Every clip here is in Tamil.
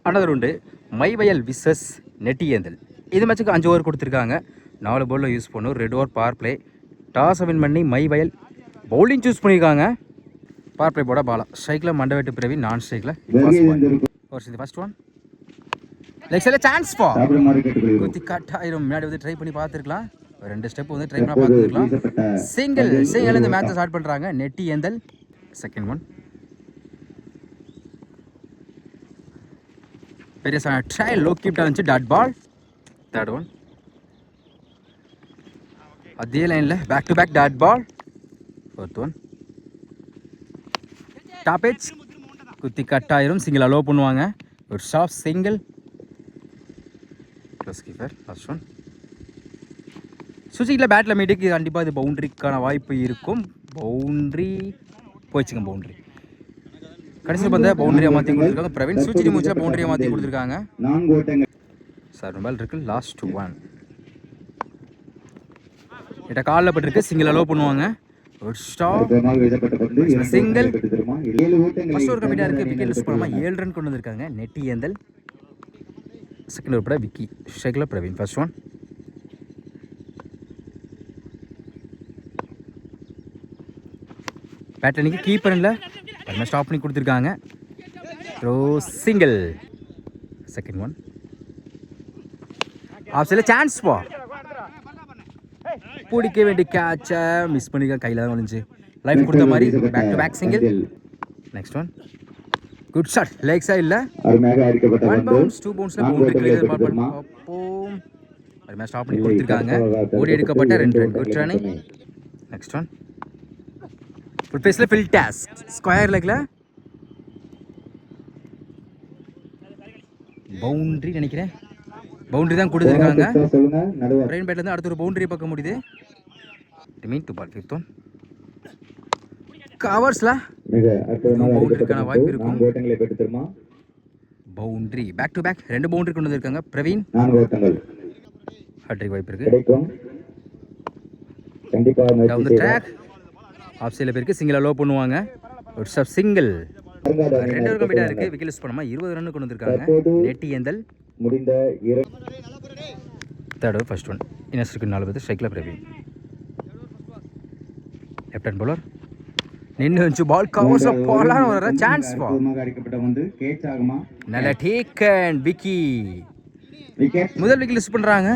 அனதர் உண்டு மைவயல் விசஸ் நெட்டியேந்தல். இது மேட்சுக்கு 5 ஓவர் கொடுத்துருக்காங்க. 4 பாலில் யூஸ் பண்ணும். ரெட் ஓவர் பவர் பிளே. டாஸை வின் பண்ணி மைவயல் பவுலிங் சூஸ் பண்ணியிருக்காங்க. பவர் பிளே போட பாலா ஸ்ட்ரைக்கில் மண்டவெட்டு பிறவி, நான் ஸ்ட்ரைக்கில் ஃபர்ஸ்ட் ஒன் லெக் சைடில் சான்ஸ் பா குத்தி கட்டாயிரம். முன்னாடி வந்து ட்ரை பண்ணி பார்த்துருக்கலாம். 2 ஸ்டெப் வந்து ட்ரை பண்ண பார்த்துருக்கலாம். சிங்கிள் இந்த மேட்சை ஸ்டார்ட் பண்ணுறாங்க நெட்டியேந்தல். செகண்ட் ஒன் பெரிய ட்ரை லோ கீப்டாக இருந்துச்சு. Dot ball. தேர்ட் ஒன் அதே லைனில் back to back dot ball. Fourth one top edge குத்தி கட்டாயிரும். சிங்கிள் அலோவ் பண்ணுவாங்க. ஒரு sharp single plus keeper. First one சுஜிக்கில் பேட்டில் மீட்டுக்கு கண்டிப்பாக இது பவுண்ட்ரிக்கான வாய்ப்பு இருக்கும். பவுண்ட்ரி போயிடுச்சுங்க. பவுண்ட்ரி கடைசியில் பார்த்தா பவுண்டரியை மாற்றி கொடுத்துருக்காங்க. பிரவீன் சுஜிடி மூச்சில் பவுண்டரியை மாற்றி கொடுத்துருக்காங்க. சார் மொபைல் இருக்குது. லாஸ்ட் ஒன் கிட்ட காலில் பட்டிருக்கு. சிங்கிள் அலோவ் பண்ணுவாங்க. ஒரு ஸ்டாப் சிங்கிள். ஃபர்ஸ்ட் ஒரு கம்மியாக இருக்குது. விக்கெட் யூஸ் பண்ணாமல் 7 ரன் கொண்டு வந்திருக்காங்க நெட்டியேந்தல். செகண்ட் ஒரு பட விக்கி ஷேக்கில் பிரவீன். ஃபர்ஸ்ட் ஒன் பேட் அன்னைக்கு கீப்பர் இல்லை ஸ்டாப் பண்ணி கொடுத்துருக்காங்க. Throw single. Second one off சைடில் சான்ஸ் பா பிடிக்க வேண்டிய கேட்சை மிஸ் பண்ணிக்க. கையில் தான் விழுந்துச்சு. லைஃப் கொடுத்த மாதிரி back to back single. Next one good shot leg சைடில் 1 பவுன்ஸ் 2 பவுன்ஸில் பவுண்டரி கிளியர் பார்ப்போம். அது மேட்ச் ஸ்டாப் பண்ணி கொடுத்துருக்காங்க. ஓடி எடுக்கப்பட்ட 2 run. Good running. Next one full பேஸில் ஃபில் டாஸ்க் ஸ்கொயர் லெக்கில் பவுண்டரி நினைக்கிறேன். பவுண்டரி தான் கொடுத்துருக்காங்க. ரெயின் பேட்லேருந்து அடுத்த ஒரு பவுண்டரி பார்க்க முடியுது. மீன் டு பால். ஃபிஃப்த் ஒன் கவர்ஸில் பவுண்டரிக்கான வாய்ப்பு இருக்கும். Boundary back to back 2 boundary கொண்டு வந்திருக்காங்க. பிரவீன் ஹேட்ரிக் வாய்ப்பு இருக்கு. டவுன் தி ட்ராக் ஆஃப் சைடில் பேருக்கு சிங்கிள் அலோவ் பண்ணுவாங்க. ஒரு ஸ்டெப் சிங்கிள். 2 ஒரு கம்மியாக இருக்குது. விக்கெட் யூஸ் பண்ணாமல் 20 ரன் கொண்டு வந்திருக்காங்க நெட்டியேந்தல். முடிந்த தேர்ட் ஓவர் ஃபர்ஸ்ட் ஒன் இன்னஸ்ருக்கு 4 பேர் ஸ்ட்ரைக்கில் பிரவீன். லெஃப்ட் பவுலர் நின்று வச்சு பால் கவர்ஸ் போலாம் வர சான்ஸ் பா நல்ல டேக்கன் விக்கி. முதல் விக்கெட் யூஸ் பண்ணுறாங்க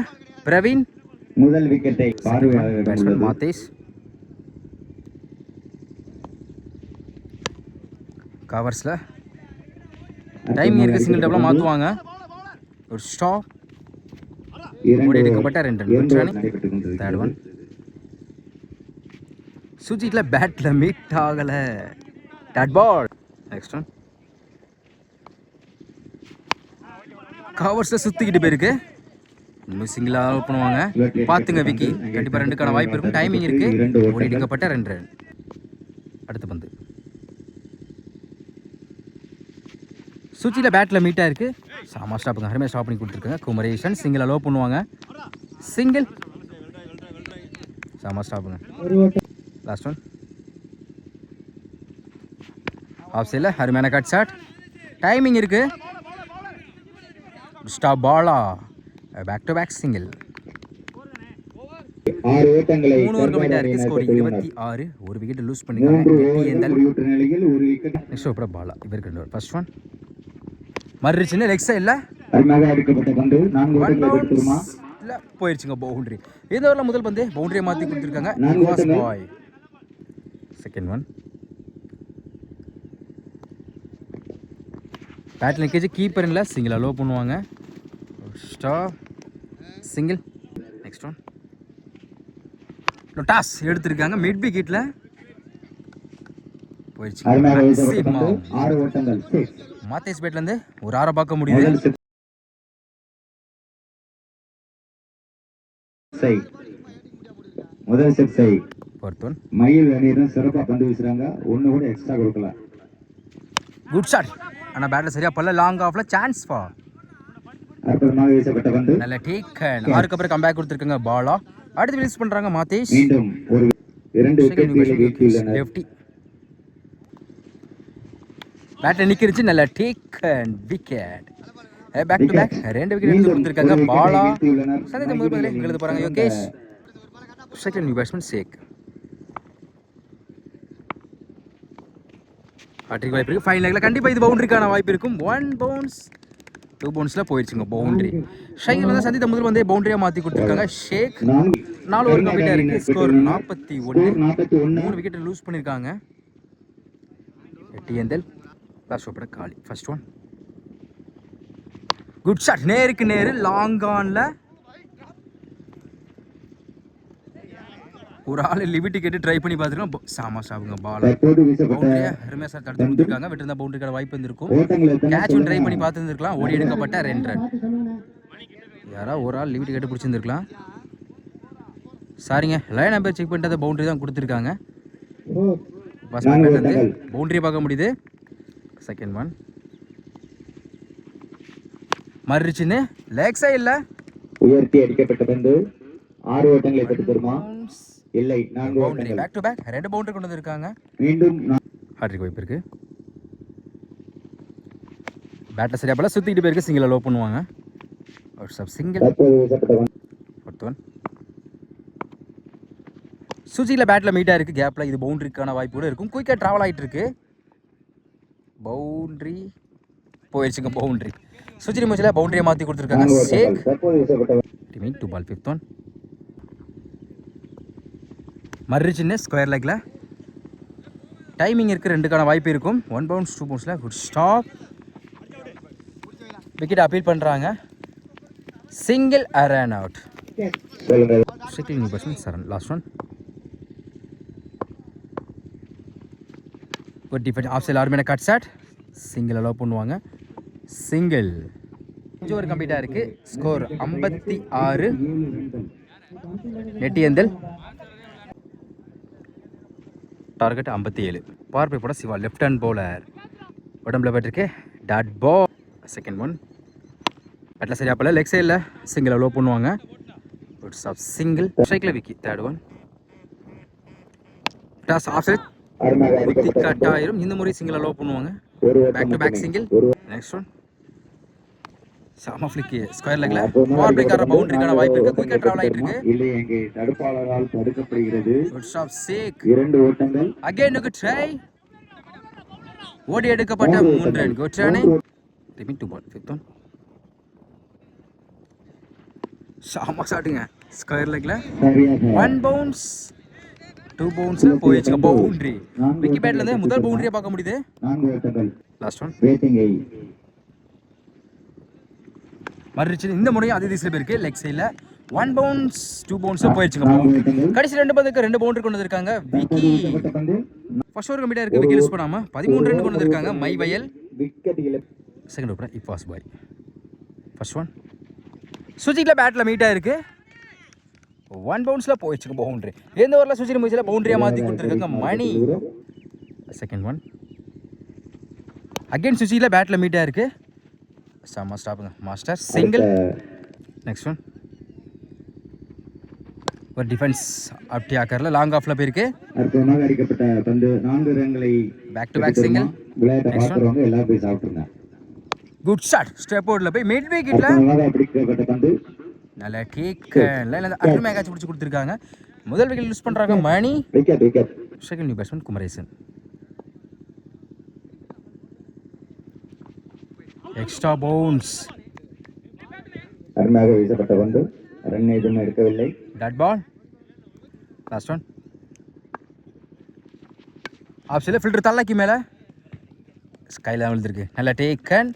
பிரவீன். முதல் விக்கெட்டை பேட்ஸ்மேன் மாத்தேஷ். கவர்ஸில் டைம் இருக்குது. சிங்கிள் டபுளாக மாற்றுவாங்க. ஒரு ஸ்டாப் ஓடி எடுக்கப்பட்ட 2 ரன். தேர்ட் ஒன் சுஜிட்டில் பேட்டில் மீட் ஆகலை. Dot ball. நெக்ஸ்ட் ஒன் கவர்ஸில் சுற்றிக்கிட்டு போயிருக்கு. இன்னும் சிங்கிளாக அலோவ் பண்ணுவாங்க. பார்த்துங்க விக்கி கண்டிப்பாக 2க்கான வாய்ப்பு இருக்கும். டைமிங் இருக்குது. ஓடி எடுக்கப்பட்ட 2 ரன். அடுத்த பந்து சுச்சியில் பேட்டில் மீட்டாக இருக்குது. சாமா ஸ்டாப்புங்க. அருமையாக ஸ்டாப் பண்ணி கொடுத்துருக்காங்க. குமரேஷன் சிங்கிள் அலோவ் பண்ணுவாங்க. சிங்கிள் சாமா ஸ்டாப்புங்க. லாஸ்ட் ஒன் ஆஃப் சைடில் அருமையான கட் ஷாட். டைமிங் இருக்குது. Stop Bala back to back single. 3 over கம்மியாக இருக்குது. ஸ்கோர் 26. ஒரு விக்கெட் லூஸ் பண்ணிருக்காங்க. நெக்ஸ்ட் ஓவர் பாலா இவருக்கு 2 ஓவர். ஃபர்ஸ்ட் ஒன் மறுச்சுன்னு லெக் சைடில் போயிடுச்சுங்க. பவுண்டரி. இந்த ஓவரில் முதல் பந்து பவுண்டரியை மாற்றி கொடுத்துருக்காங்க. பாய். செகண்ட் ஒன் பேட்டில் நிற்கச்சு. கீப்பர் இல்லை. சிங்கிள் அலோவ் பண்ணுவாங்க. Stop single. Next one toss எடுத்திருக்காங்க. மிட் விக்கெட்டில் போயிடுச்சு. மாத்தேஷ் பேட்லேருந்து ஒரு 6 பார்க்க முடியுது. முதல் செட் சை பொறுத்தவன் மயில் அணியிடம் சிறப்பாக பந்து வீசுறாங்க. ஒன்று கூட எக்ஸ்ட்ரா கொடுக்கல. Good shot. ஆனால் பேட்டில் சரியா பல்ல. லாங் ஆஃப்ல சான்ஸ் பா அற்புதமாக வீசப்பட்ட பந்து. நல்ல டேக்கன். 6க்கு அப்புறம் கம்பேக் கொடுத்துருக்காங்க. பாலா அடுத்து ரிலீஸ் பண்ணுறாங்க மாத்தேஷ். மீண்டும் ஒரு 2 விக்கெட் லெஃப்டி பேட்டை நிற்கிருச்சு. நல்ல take and wicket. Back to back 2 wicket எடுத்து கொடுத்துருக்காங்க. பாலா சந்தித்த முதல் எழுத போகிறாங்க Yogesh. Second new batsman Sheikh. Hattrick வாய்ப்பு இருக்குது. ஃபைனல் லெக்கில் கண்டிப்பாக இது பவுண்டரிக்கான வாய்ப்பு இருக்கும். 1 பவுன்ஸ் 2 பவுன்ஸில் போயிடுச்சுங்க பவுண்டரி. ஷைல் வந்து சந்தித்த முதல் வந்து பவுண்டரியாக மாற்றி கொடுத்துருக்காங்க. ஷேக் 4 ஓவர் கம்ப்ளீட்டாக இருக்குது. ஸ்கோர் 41. 3 விக்கெட் லூஸ் பண்ணியிருக்காங்க. டிஎன்எல் லாஸ்ட் ஓப்பட காலி. First one good shot. நேருக்கு நேரு லாங் ஆனில் ஒரு ஆள் லிமிட் கேட்டு ட்ரை பண்ணி பார்த்துருக்கோம். சாமா சாவுங்க பால் பவுண்டரியா அருமையா சார் தடுத்து கொடுத்துருக்காங்க. விட்டு இருந்தால் பவுண்டரிக்கான வாய்ப்பு இருந்திருக்கும். கேட்சும் ட்ரை பண்ணி பார்த்துருந்துருக்கலாம். ஓடி எடுக்கப்பட்ட 2 ரன். யாராவது ஒரு ஆள் லிமிட் கேட்டு பிடிச்சிருந்துருக்கலாம். சாரிங்க, லைன் நம்பர் செக் பண்ணிட்டு அந்த பவுண்டரி தான் கொடுத்துருக்காங்க. பவுண்டரியை பார்க்க முடியுது. செகண்ட் ஒன் மறுச்சுன்னு லேக் சைடில் உயர்த்தி அடிக்கப்பட்ட பந்து 6 ஓட்டங்களை பெற்று தருமா? இல்லை, 4 boundary. Back to back 2 boundary கொண்டு வந்திருக்காங்க. மீண்டும் ஹாட்ரிக் வாய்ப்பு இருக்கு. பேட்டை சரியா போல சுத்திட்டு போயிருக்கு. சிங்கிள லோ பண்ணுவாங்க. சிங்கிள். ஃபோர்த் ஒன் சுஜியில் பேட்டில் மீட்டாக இருக்குது. கேப்பில் இது பவுண்டரிக்கான வாய்ப்பு கூட இருக்கும். குயிக்காக ட்ராவல் ஆகிட்டு இருக்கு. பவுண்டரி போயிடுச்சுங்க. பவுண்டரி சுஜிரி மூச்சில் பவுண்டரியை மாற்றி கொடுத்துருக்காங்க. சேக் 2 பால். ஃபிஃப்த் ஒன் மறுச்சின்னு ஸ்கொயர் லெக்கில் டைமிங் இருக்குது. 2க்கான வாய்ப்பு இருக்கும். 1 பவுன்ஸ் 2 பவுன்ஸில் குட் ஸ்டாப். விக்கெட் அப்பீல் பண்ணுறாங்க. Single run out. Second new batsman Saran. Last one ஒரு டிஃபெண்ட் ஆஃப் சைட் ஆர்மேன கட் ஷாட். சிங்கிள் அலோவ் பண்ணுவாங்க. சிங்கிள் 5 ஓவர் கம்ப்ளீட்டாக இருக்குது. ஸ்கோர் 56. நெட்டியந்தல் டார்கெட் 57. பவர் பிளே போட சிவா லெஃப்ட் ஹேண்ட் பவுலர் உடம்புல போயிட்டுருக்கு. Dot ball. செகண்ட் ஒன் பேட்டில் சரியா போல லெக் சைடில் சிங்கிள் அலோவ் பண்ணுவாங்க. Good stop. சிங்கிள் ஸ்ட்ரைக்கில் விக்கி. Third one toss off side குத்தி கட் ஆயிரும். இந்த முறை சிங்கிள் அலோவ் பண்ணுவாங்க. Back to back single. Next one சாமா ஃபிளிக் ஸ்கொயர் லெக்ல பவர் பிரேக்கர் பவுண்டரிக்கான வாய்ப்பு இருக்கு. குயிக்கா டிராவல் ஆயிட்டு இருக்கு. இல்லை, அங்கே தடுப்பாளரால் தடுக்கப்படுகிறது. Good stop. சேக் 2 ஓட்டங்கள். Again good try. ஓடி எடுக்கப்பட்ட 3 ரன். Good run. ரிமிட் 2 பால். ஃபிஃப்த் ஒன் சாமா ஷாட்டுங்க. ஸ்கொயர் லெக்ல 1 பவுன்ஸ் 2 பவுன்ஸ்ல போயிடுச்சுங்க. பவுண்டரி விக்கி பேட்ல இருந்து முதல் பவுண்டரியை பார்க்க முடியுது. 4 ஓட்டங்கள். Last one rating 8. மறுச்சு இந்த முறையும் அதே திசையில் இருக்கு. லெக் சைடில் 1 பவுன்ஸ் 2 பவுன்ஸ் போயிடுச்சுங்க. கடைசி 2 பந்துக்கு 2 பவுண்டரி கொண்டு வந்திருக்காங்க. விக்கி ஃபர்ஸ்ட் ஓவர் கம்ப்ளீட்டாக இருக்கு. விக்கி யூஸ் பண்ணாமல் 13 ரன் கொண்டு வந்திருக்காங்க. மை வயல் செகண்ட் ஓவர் இப்பாஸ் பாய். ஃபர்ஸ்ட் ஒன் சுஜிக்கில் பேட்டில் மீட்டாக இருக்கு. 1 பவுன்ஸில் போயிடுச்சுங்க பவுண்டரி. எந்த ஓவரில் சுஜிரி மூச்சில் பவுண்டரியாக மாற்றி கொடுத்துருக்காங்க. மணி. செகண்ட் ஒன் அகைன் சுஜியில் பேட்டில் மீட்டாக இருக்கு. செம்ம ஸ்டாப்புங்க. Master single. நெக்ஸ்ட் ஒன் ஒரு டிஃபென்ஸ் அப்படி ஆக்கரில் லாங் ஆஃப்ல போயிருக்கு. அற்புதமாக அடிக்கப்பட்ட பந்து 4 ரன்களை. Back to back single. விளையாட்டை பார்க்குறவங்க எல்லாரும் போய் சாப்பிட்டுருங்க. Good shot. ஸ்டெப் அவுட்ல போய் மிட் விக்கெட்ல அடிக்கப்பட்ட பந்து நல்ல டேக் லைன்ல அருமையாக மேட்ச் பிடிச்சி கொடுத்துருக்காங்க. முதல் விக்கெட் யூஸ் பண்றாங்க. மணி. Wicket. Second new batsman Kumaresan. Extra bounce. அருமையாக வீசப்பட்ட பந்து. ரன் எதுவும் எடுக்கவில்லை. Dot ball. Last one off சைடில் ஃபில்டர் தள்ளாக்கி மேலே ஸ்கைல விழுந்திருக்கு. நல்ல டேக்கன்.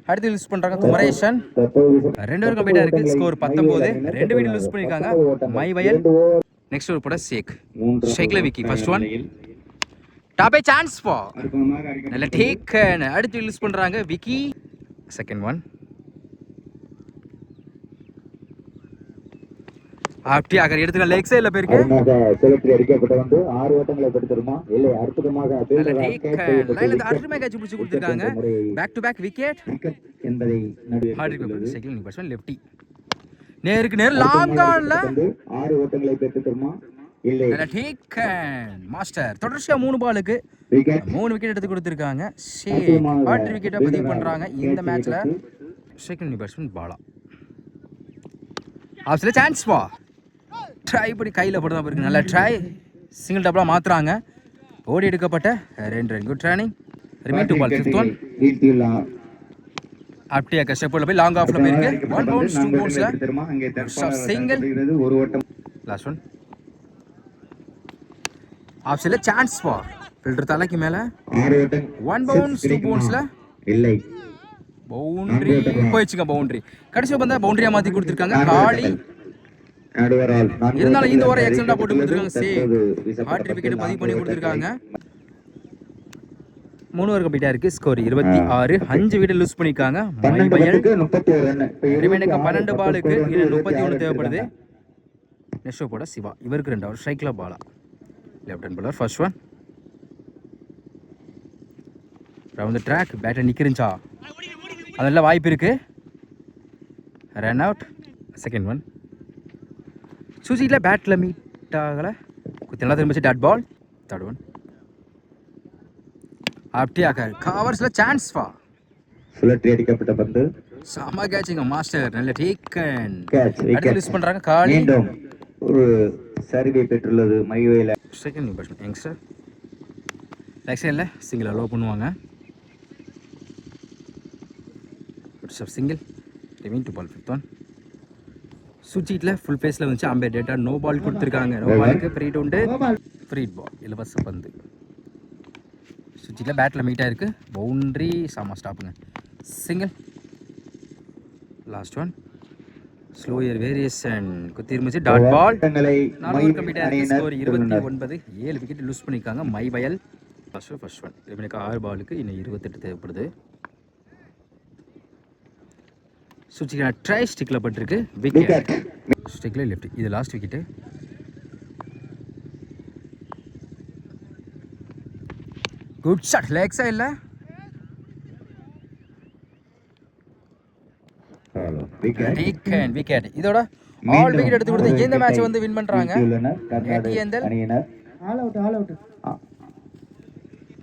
அடுத்து யூஸ் பண்ணுறாங்க குமரேசன். 2 ஓவர் கம்ப்ளீட்டாக இருக்குது. ஸ்கோர் 19. 2 விக்கெட் யூஸ் பண்ணியிருக்காங்க. மை வயல். நெக்ஸ்ட் ஓவர் போட சேக். ஷேக்ல விக்கி. ஃபர்ஸ்ட் ஒன் டாப்பே சான்ஸ் பா. நல்ல டேக்கன். அடுத்து யூஸ் பண்ணுறாங்க விக்கி. செகண்ட் ஒன் அப்படி ஆகர் எடுத்துக்க லெக் சைடுல போயிருக்கு. செலுத்தி அடிக்கப்பட்ட வந்து 6 ஓட்டங்களை பெற்றுமா? இல்லை, அற்புதமாக லைன்ல அருமையாக கேட்ச் பிடிச்சு கொடுத்திருக்காங்க. பேக் டு பேக் விக்கெட் என்பதை செகண்ட் நியூ பேட்ஸ்மேன் லெஃப்டி. நேருக்கு நேர் லாங் ஆன்ல 6 ஓட்டங்களை பெற்றுமா? இல்லை. மாஸ்டர் தொடர்ச்சியா 3 பாலுக்கு விக்கெட். 3 விக்கெட் எடுத்து கொடுத்துருக்காங்க. அற்புதமாக குவார்டர் விக்கெட்டை பதிவு பண்றாங்க இந்த கேட்ச் மேட்ச்ல. எடுத்து செகண்ட் பேட்ஸ்மேன் பாலா. ஆப்ஸ்ல சான்ஸ் பா. ட்ரை பண்ணி கையில போடுறதா இருக்கு. நல்ல ட்ரை. சிங்கிள் டபுளா மாத்துறாங்க. ஓடி எடுக்கப்பட்ட 2 run. Good running. Remain two ball 5th one. வீழ்த்தியுள்ளார். அப்படியே கஷ்டப்பட்டு போய் லாங் ஆஃப்ல போயிருக்கு. 1 பவுன்ஸ் 2 பவுன்ஸ்ல தெரியுமா? அங்கே தற்பால் சிங்கிள். நடக்கிறது. ஒரு ஓட்டம். Last one. ஆப்ஸ்ல சான்ஸ் பா. ஃபில்டர் தலைக்கு மேல 6 ஓட்டம். 1 பவுன்ஸ் 2 பவுன்ஸ்ல இல்லை. பவுண்டரி போயிடுச்சுங்க. பவுண்டரி கடைசியா வந்தா பவுண்டரியா மாத்தி கொடுத்துருக்காங்க. காலி நடுவரால் இருந்தாலும் இந்த ஓவரை எக்ஸலண்டா போட்டு கொடுத்துருக்காங்க. குவார்டர் விக்கெட் பதிவு பண்ணி கொடுத்துருக்காங்க. 3 ஓவர் கம்ப்ளீட்டா இருக்கு. ஸ்கோர் 26. 5 விக்கெட் லூஸ் பண்ணிருக்காங்க. மைபயல் 31 ரன். ரிமைனுக்கு 12 பாலுக்கு இன்னும் 31 தேவைப்படுது. நெக்ஸ்ட் போட சிவா. இவருக்கு 2 ஓவர். ஸ்ட்ரைக்ல Bala. Left hand bowler. First one. Round track batter நிக்கிறீச்சா? அதெல்லாம் வாய்ப்பு இருக்கு. Run out. Second one. சுஜில பேட்ல மீட் ஆகல. குத்தினா திரும்பிச்சு டாட் பால். Third one. அப்படியாக கவர்ஸ்ல சான்ஸ் பா. சுழற்றி அடிக்கப்பட்ட பந்து. சாமா கேட்சிங்க மாஸ்டர். நல்ல டேக்கன். கேட்ச். அடுத்து லிஸ்ட் பண்றாங்க. காலி மீண்டும் ஒரு சரிவை பெற்றுள்ளது மைவேல. Second new batsman youngster. Leg சைடில் சிங்கிள் அலோவ் பண்ணுவாங்க. Single. Remain two ball 5th one. சுச்சிட்டில் full ஃபேஸில் வந்துச்சு. அம்பேர் டேட்டா நோ பால் கொடுத்துருக்காங்க. நோ பாலுக்கு ஃப்ரீட் உண்டு. Free hit ball. இலவச பந்து. சுச்சிட்டில் பேட்டில் மீட்டாக இருக்கு. பவுண்டரி சாமா ஸ்டாப்புங்க. Single. Last one. Slower variation குத்தி இருந்துச்சு. Dot ball. 4 ஓவர் கம்ப்ளீட் ஆயிருக்கு. ஸ்கோர் 29. 7 விக்கெட் லூஸ் பண்ணியிருக்காங்க மைபயல். First one. இவனுக்கு 6 பாலுக்கு இன்னும் 28 தேவைப்படுது. சுச்சிக்கான ட்ரை ஸ்டிக்ல பட்டிருக்கு. விக்கெட். ஸ்டிக்ல லெஃப்ட். இது last wicket. Good shot. Leg சைடுல டேக்கன் விக்கெட். இதோட ஆல் விக்கெட் எடுத்து கொடுத்து இந்த மேட்ச் வந்து வின் பண்றாங்க. அணியினர். All out